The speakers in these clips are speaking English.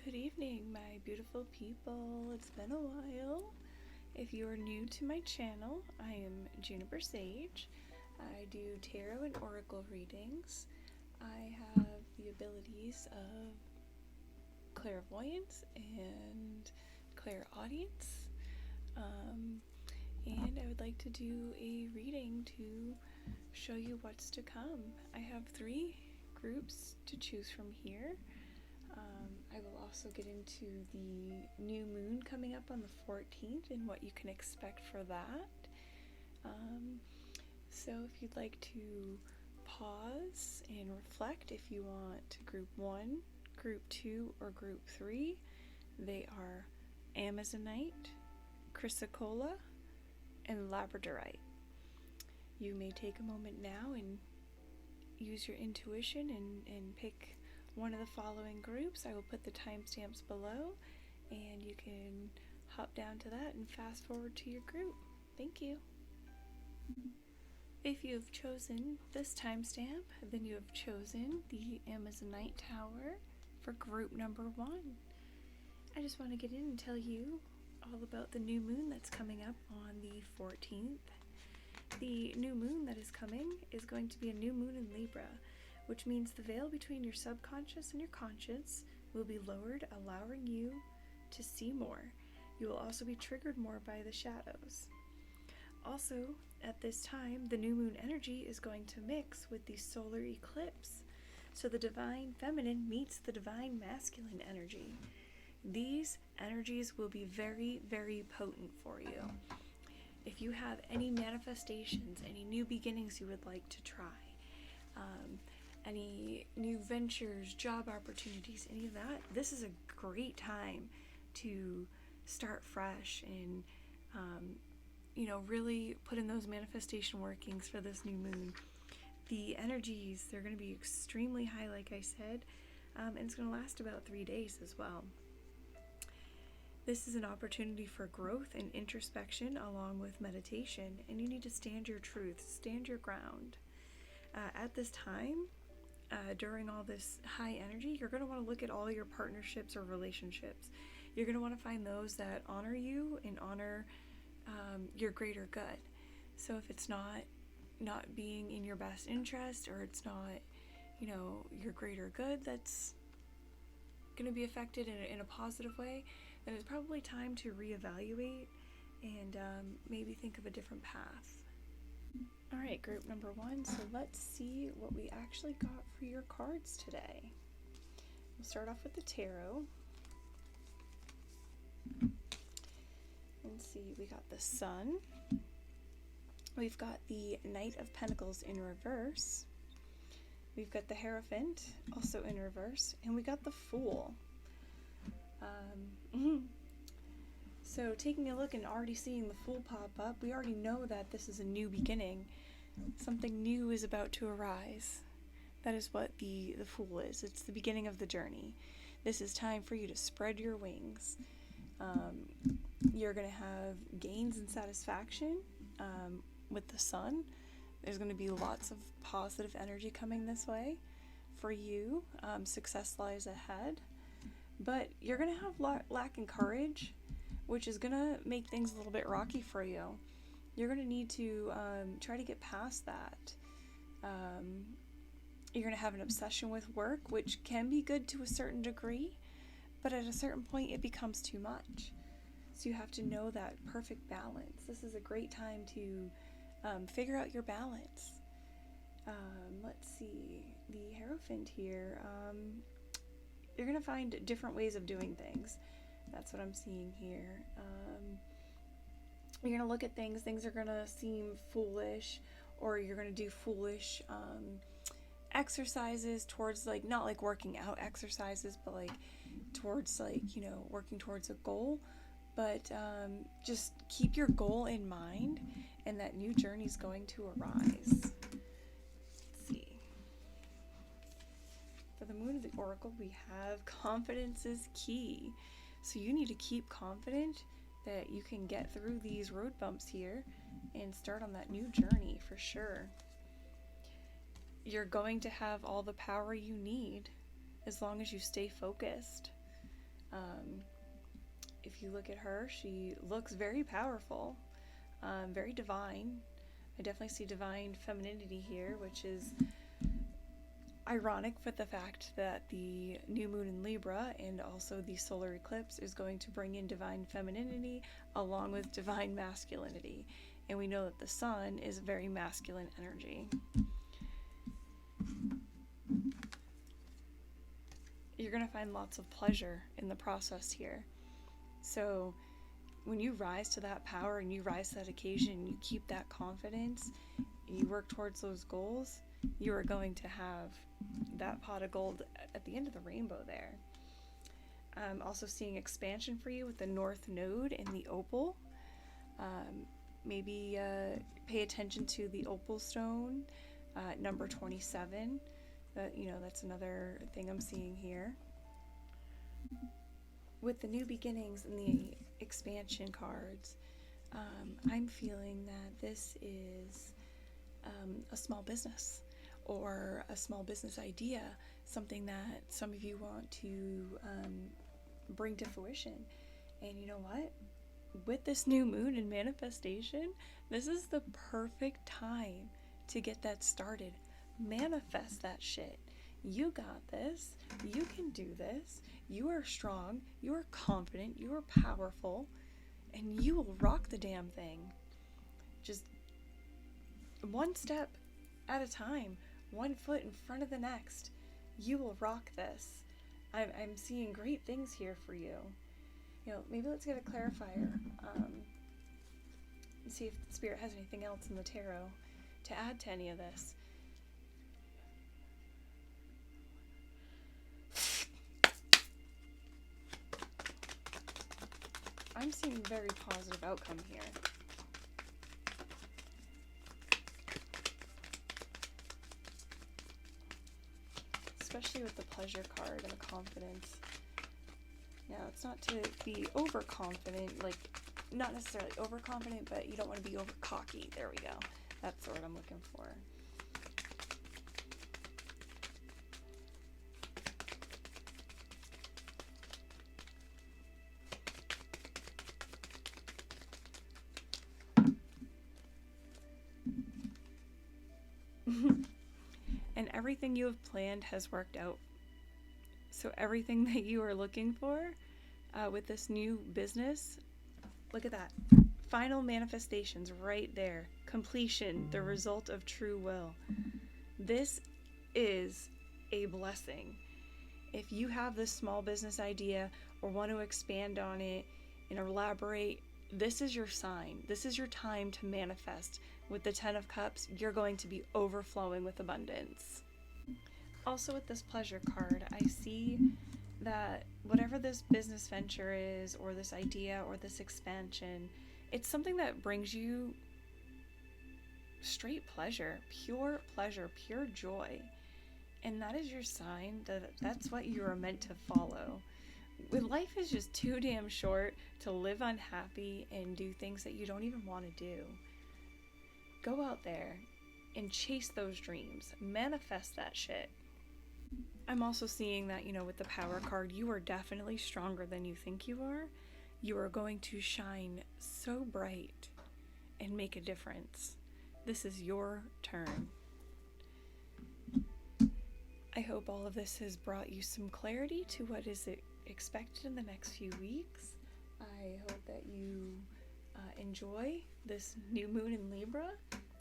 Good evening, my beautiful people. It's been a while. If you are new to my channel, I am Juniper Sage. I do tarot and oracle readings. I have the abilities of clairvoyance and clairaudience. And I would like to do a reading to show you what's to come. I have 3 groups to choose from here. I will also get into the new moon coming up on the 14th and what you can expect for that. So if you'd like to pause and reflect, if you want group 1, group 2, or group 3, they are Amazonite, Chrysocolla, and Labradorite. You may take a moment now and use your intuition and pick one of the following groups. I will put the timestamps below, and you can hop down to that and fast forward to your group. Thank you. If you have chosen this timestamp, then you have chosen the Amazonite Tower for group number 1. I just want to get in and tell you all about the new moon that's coming up on the 14th. The new moon that is coming is going to be a new moon in Libra, which means the veil between your subconscious and your conscious will be lowered, allowing you to see more. You will also be triggered more by the shadows. Also, at this time, the new moon energy is going to mix with the solar eclipse. So the divine feminine meets the divine masculine energy. These energies will be very, very potent for you. If you have any manifestations, any new beginnings you would like to try, any new ventures, job opportunities, any of that, this is a great time to start fresh and really put in those manifestation workings for this new moon. The energies, they're going to be extremely high, like I said, and it's going to last about 3 days as well. This is an opportunity for growth and introspection along with meditation, and you need to stand your truth, stand your ground. At this time, during all this high energy, you're going to want to look at all your partnerships or relationships. You're going to want to find those that honor you and honor your greater good. So if it's not being in your best interest, or it's not, your greater good that's going to be affected in a positive way, then it's probably time to reevaluate and maybe think of a different path. Alright, group number 1, so let's see what we actually got for your cards today. We'll start off with the tarot. Let's see, we got the Sun. We've got the Knight of Pentacles in reverse. We've got the Hierophant, also in reverse. And we got the Fool. So taking a look and already seeing the Fool pop up, we already know that this is a new beginning. Something new is about to arise. That is what the Fool is. It's the beginning of the journey. This is time for you to spread your wings. You're going to have gains and satisfaction with the Sun. There's going to be lots of positive energy coming this way for you. Success lies ahead. But you're going to have lack in courage, which is going to make things a little bit rocky for you. You're going to need to try to get past that. You're going to have an obsession with work, which can be good to a certain degree, but at a certain point it becomes too much. So you have to know that perfect balance. This is a great time to figure out your balance. Let's see, the Hierophant here. You're going to find different ways of doing things. That's what I'm seeing here. You're going to look at things are going to seem foolish, or you're going to do foolish exercises towards, not like working out exercises, but towards working towards a goal. But just keep your goal in mind, and that new journey is going to arise. Let's see. For the Moon of the Oracle, we have confidence is key. So you need to keep confident that you can get through these road bumps here and start on that new journey for sure. You're going to have all the power you need as long as you stay focused. If you look at her, she looks very powerful, very divine. I definitely see divine femininity here, which is ironic with the fact that the new moon in Libra and also the solar eclipse is going to bring in divine femininity along with divine masculinity. And we know that the sun is very masculine energy. You're going to find lots of pleasure in the process here. So when you rise to that power and you rise to that occasion and you keep that confidence and you work towards those goals, you are going to have that pot of gold at the end of the rainbow there. I'm also seeing expansion for you with the North Node and the Opal. Maybe pay attention to the Opal stone, number 27. That's another thing I'm seeing here. With the new beginnings and the expansion cards, I'm feeling that this is a small business or a small business idea, something that some of you want to bring to fruition. And you know what? With this new moon and manifestation, this is the perfect time to get that started. Manifest that shit. You got this. You can do this. You are strong. You are confident. You are powerful. And you will rock the damn thing. Just one step at a time. One foot in front of the next. You will rock this. I'm seeing great things here for you. Maybe let's get a clarifier. And see if the Spirit has anything else in the tarot to add to any of this. I'm seeing a very positive outcome here. Especially with the pleasure card and the confidence. Now, it's not to be overconfident, like, not necessarily overconfident, but you don't want to be over cocky. There we go. That's the word I'm looking for. And everything you have planned has worked out. So everything that you are looking for with this new business, look at that. Final manifestations right there. Completion, the result of true will. This is a blessing. If you have this small business idea or want to expand on it and elaborate, this is your sign. This is your time to manifest. With the 10 of Cups, you're going to be overflowing with abundance. Also with this pleasure card, I see that whatever this business venture is, or this idea, or this expansion, it's something that brings you straight pleasure, pure joy. And that is your sign that that's what you are meant to follow. Life is just too damn short to live unhappy and do things that you don't even want to do. Go out there and chase those dreams. Manifest that shit. I'm also seeing that, with the power card, you are definitely stronger than you think you are. You are going to shine so bright and make a difference. This is your turn. I hope all of this has brought you some clarity to what is expected in the next few weeks. I hope that you enjoy this new moon in Libra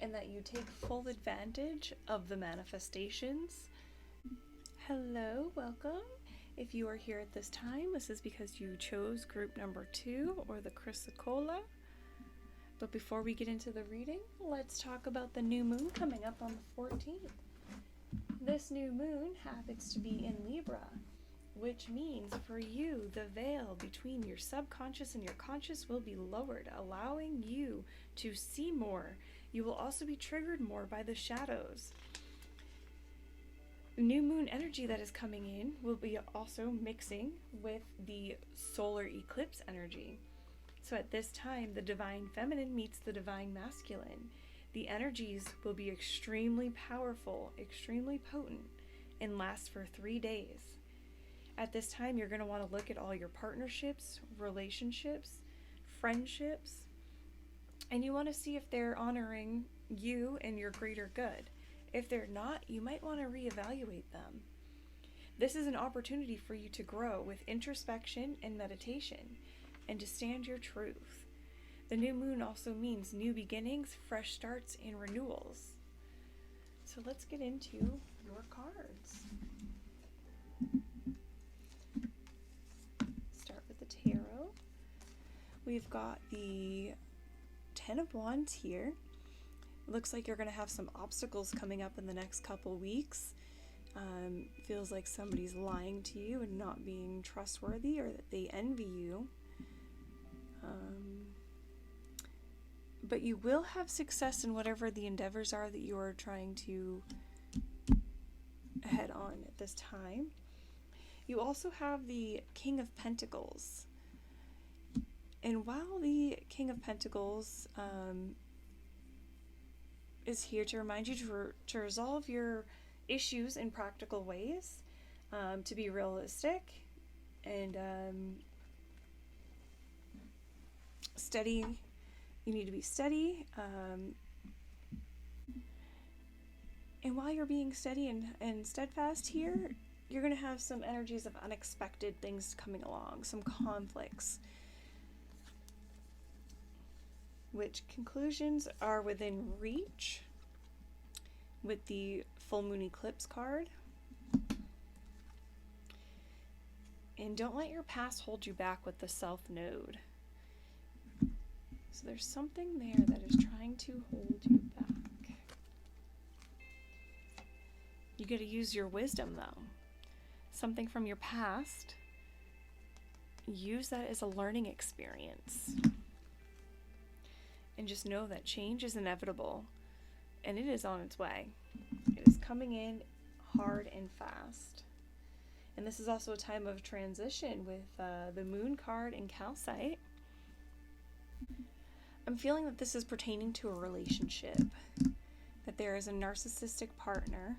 and that you take full advantage of the manifestations. Hello, welcome. If you are here at this time, this is because you chose group number 2 or the Chrysocolla. But before we get into the reading, let's talk about the new moon coming up on the 14th. This new moon happens to be in Libra, which means for you, the veil between your subconscious and your conscious will be lowered, allowing you to see more. You will also be triggered more by the shadows. New moon energy that is coming in will be also mixing with the solar eclipse energy. So at this time, the divine feminine meets the divine masculine. The energies will be extremely powerful, extremely potent, and last for 3 days. At this time, you're going to want to look at all your partnerships, relationships, friendships, and you want to see if they're honoring you and your greater good. If they're not, you might want to reevaluate them. This is an opportunity for you to grow with introspection and meditation, and to stand your truth. The new moon also means new beginnings, fresh starts, and renewals. So let's get into your cards. Start with the tarot. We've got the Ten of Wands here. It looks like you're going to have some obstacles coming up in the next couple weeks. Feels like somebody's lying to you and not being trustworthy, or that they envy you. But you will have success in whatever the endeavors are that you are trying to head on at this time. You also have the King of Pentacles. And while the King of Pentacles is here to remind you to resolve your issues in practical ways, to be realistic and steady. You need to be steady. And while you're being steady and steadfast here, you're going to have some energies of unexpected things coming along, some conflicts, which conclusions are within reach with the full moon eclipse card. And don't let your past hold you back with the South Node. So there's something there that is trying to hold you back. You got to use your wisdom, though. Something from your past, use that as a learning experience. And just know that change is inevitable, and it is on its way. It is coming in hard and fast. And this is also a time of transition with the Moon card and Calcite. I'm feeling that this is pertaining to a relationship, that there is a narcissistic partner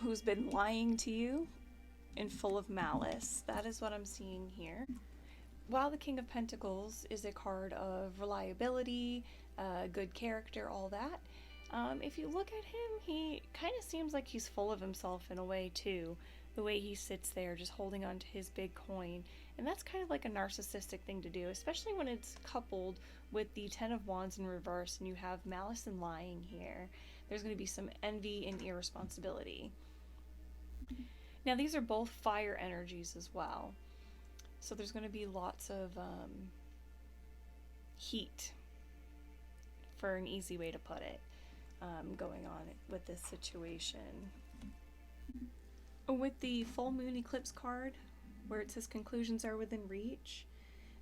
who's been lying to you and full of malice. That is what I'm seeing here. While the King of Pentacles is a card of reliability, good character, all that, if you look at him, he kind of seems like he's full of himself in a way too. The way he sits there just holding on to his big coin. And that's kind of like a narcissistic thing to do, especially when it's coupled with the Ten of Wands in reverse and you have malice and lying here. There's going to be some envy and irresponsibility. Now these are both fire energies as well. So there's going to be lots of heat, for an easy way to put it, going on with this situation. With the full moon eclipse card, where it says conclusions are within reach,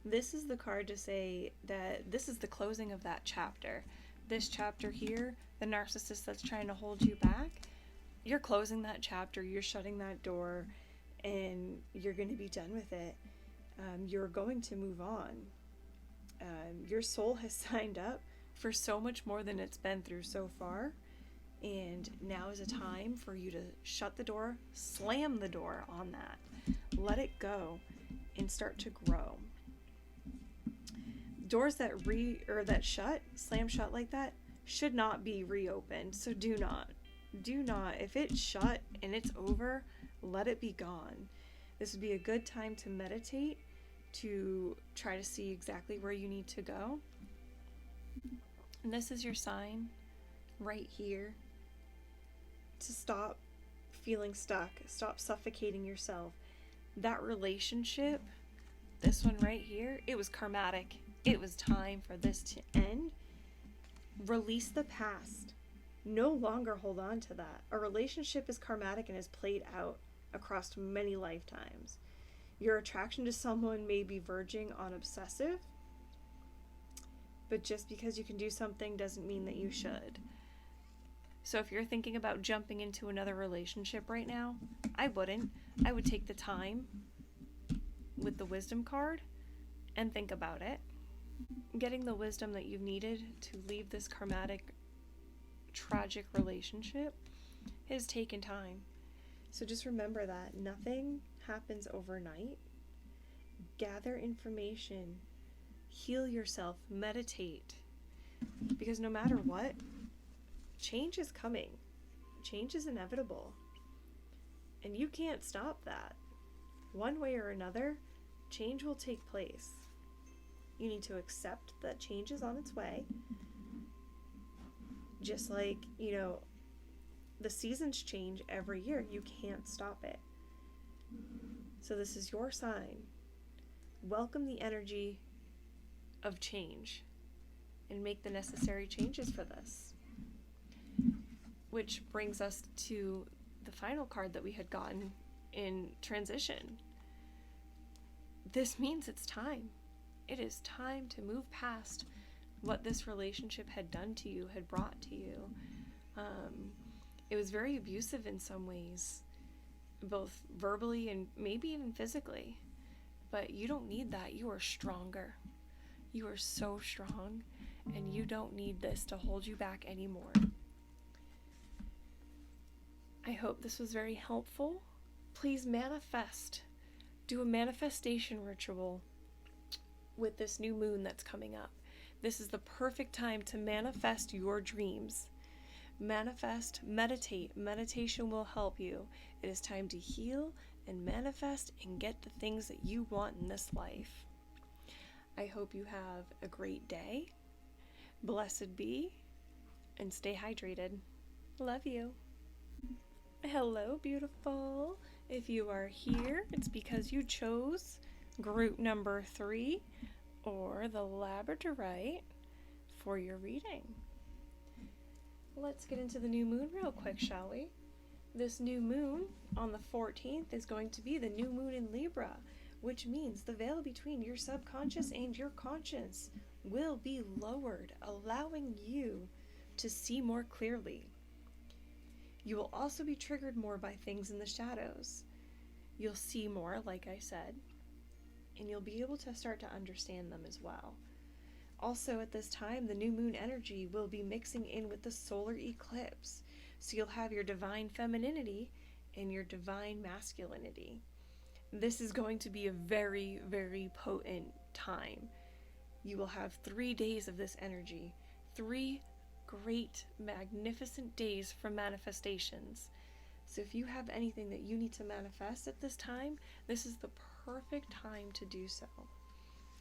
this is the card to say that this is the closing of that chapter. This chapter here, the narcissist that's trying to hold you back, you're closing that chapter, you're shutting that door, and you're going to be done with it. You're going to move on. Your soul has signed up for so much more than it's been through so far. And now is a time for you to shut the door, slam the door on that, let it go, and start to grow. Doors that shut, slam shut like that, should not be reopened. So do not. If it's shut and it's over, let it be gone. This would be a good time to meditate, to try to see exactly where you need to go. And this is your sign right here to stop feeling stuck, stop suffocating yourself. That relationship, this one right here, it was karmatic. It was time for this to end. Release the past. No longer hold on to that. A relationship is karmatic and is played out across many lifetimes. Your attraction to someone may be verging on obsessive, but just because you can do something doesn't mean that you should. So if you're thinking about jumping into another relationship right now, I wouldn't. I would take the time with the wisdom card and think about it. Getting the wisdom that you've needed to leave this karmatic, tragic relationship has taken time. So just remember that nothing happens overnight. Gather information, heal yourself, meditate, because no matter what, change is coming. Change is inevitable, and you can't stop that. One way or another, change will take place. You need to accept that change is on its way. Just like, the seasons change every year. You can't stop it. So this is your sign. Welcome the energy of change and make the necessary changes for this. Which brings us to the final card that we had gotten in transition. This means it's time. It is time to move past what this relationship had done to you, had brought to you. It was very abusive in some ways, both verbally and maybe even physically. But you don't need that. You are stronger. You are so strong, and you don't need this to hold you back anymore. I hope this was very helpful. Please manifest. Do a manifestation ritual with this new moon that's coming up. This is the perfect time to manifest your dreams. Manifest, meditate. Meditation will help you. It is time to heal and manifest and get the things that you want in this life. I hope you have a great day. Blessed be, and stay hydrated. Love you. Hello, beautiful. If you are here, it's because you chose group number 3 or the Labradorite for your reading. Let's get into the new moon real quick, shall we? This new moon on the 14th is going to be the new moon in Libra, which means the veil between your subconscious and your conscious will be lowered, allowing you to see more clearly. You will also be triggered more by things in the shadows. You'll see more, like I said, and you'll be able to start to understand them as well. Also, at this time, the new moon energy will be mixing in with the solar eclipse. So you'll have your divine femininity and your divine masculinity. This is going to be a very, very potent time. You will have 3 days of this energy. 3 great, magnificent days for manifestations. So if you have anything that you need to manifest at this time, this is the perfect time to do so.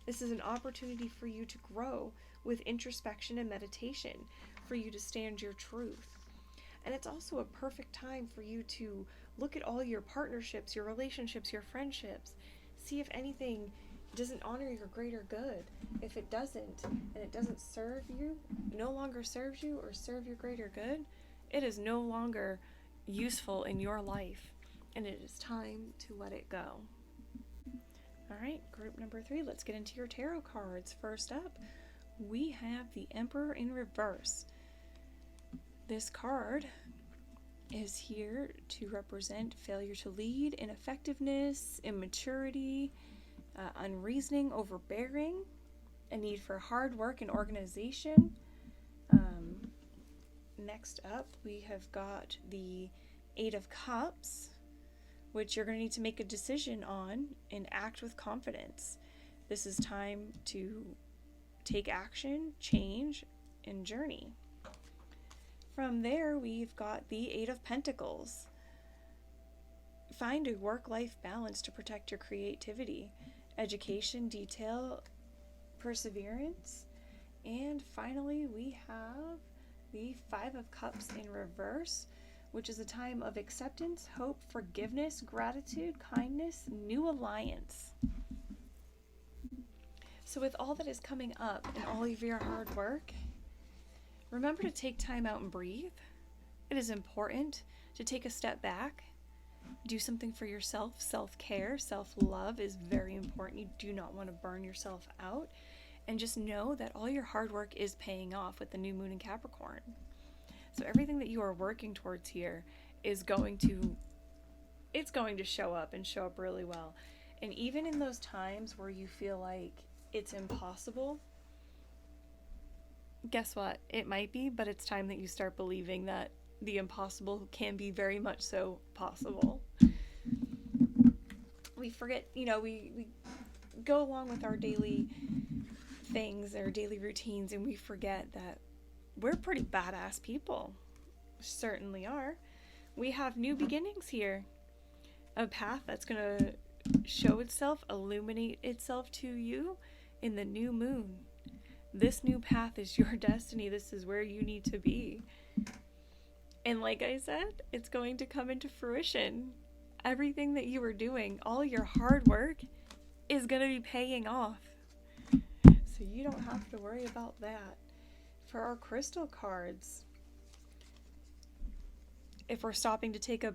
This is an opportunity for you to grow with introspection and meditation, for you to stand your truth. And it's also a perfect time for you to look at all your partnerships, your relationships, your friendships. See if anything doesn't honor your greater good. If it doesn't, and it doesn't serve you, no longer serves you or serve your greater good, it is no longer useful in your life, and it is time to let it go. Alright, group number 3, let's get into your tarot cards. First up, we have the Emperor in reverse. This card is here to represent failure to lead, ineffectiveness, immaturity, unreasoning, overbearing, a need for hard work and organization. Next up, we have got the 8 of Cups, which you're going to need to make a decision on and act with confidence. This is time to take action, change, and journey. From there, we've got the 8 of Pentacles. Find a work-life balance to protect your creativity, education, detail, perseverance. And finally, we have the 5 of Cups in reverse, which is a time of acceptance, hope, forgiveness, gratitude, kindness, new alliance. So with all that is coming up and all of your hard work, remember to take time out and breathe. It is important to take a step back, do something for yourself. Self-care, self-love is very important. You do not want to burn yourself out. And just know that all your hard work is paying off with the new moon in Capricorn. So everything that you are working towards here is going to show up and show up really well. And even in those times where you feel like it's impossible, guess what? It might be, but it's time that you start believing that the impossible can be very much so possible. we forget, we go along with our daily things, our daily routines, and we forget that we're pretty badass people. Certainly are. We have new beginnings here. A path that's going to show itself, illuminate itself to you in the new moon. This new path is your destiny. This is where you need to be. And like I said, it's going to come into fruition. Everything that you were doing, all your hard work, is going to be paying off. So you don't have to worry about that. For our crystal cards, if we're stopping to take a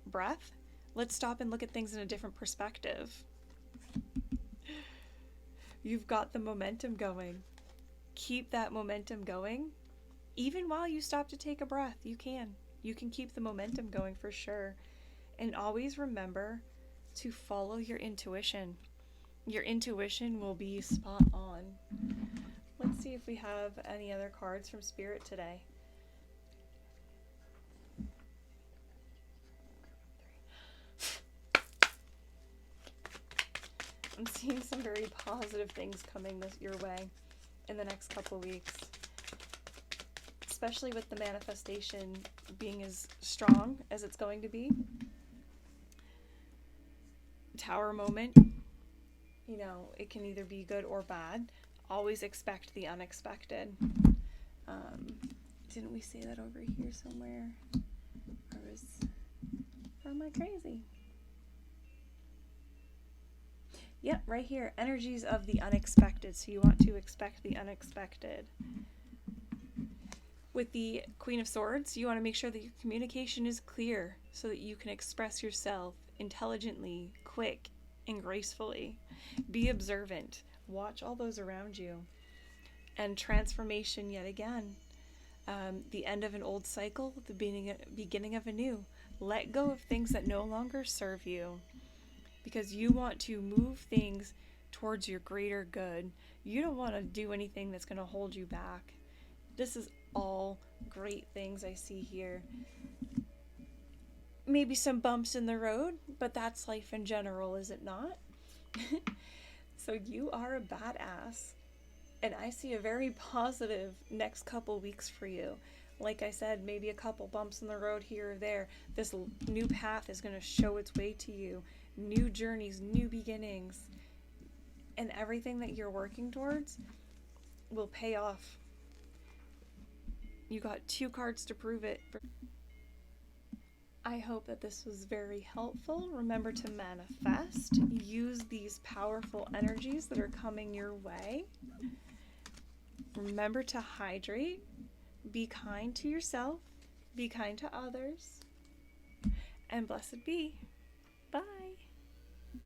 breath, let's stop and look at things in a different perspective. You've got the momentum going. Keep that momentum going. Even while you stop to take a breath, you can. You can keep the momentum going for sure. And always remember to follow your intuition. Your intuition will be spot on. Let's see if we have any other cards from Spirit today. I'm seeing some very positive things coming your way in the next couple weeks. Especially with the manifestation being as strong as it's going to be. Tower moment. It can either be good or bad. Always expect the unexpected. Didn't we say that over here somewhere? Or am I crazy? Yep, right here. Energies of the unexpected. So you want to expect the unexpected. With the Queen of Swords, you want to make sure that your communication is clear so that you can express yourself intelligently, quick, and gracefully. Be observant. Watch all those around you. And transformation yet again. The end of an old cycle, the beginning of a new. Let go of things that no longer serve you. Because you want to move things towards your greater good. You don't want to do anything that's going to hold you back. This is all great things I see here. Maybe some bumps in the road, but that's life in general, is it not? So you are a badass. And I see a very positive next couple weeks for you. Like I said, maybe a couple bumps in the road here or there. This new path is going to show its way to you. New journeys, new beginnings. And everything that you're working towards will pay off. You got 2 cards to prove it. I hope that this was very helpful. Remember to manifest. Use these powerful energies that are coming your way. Remember to hydrate. Be kind to yourself. Be kind to others. And blessed be. Bye.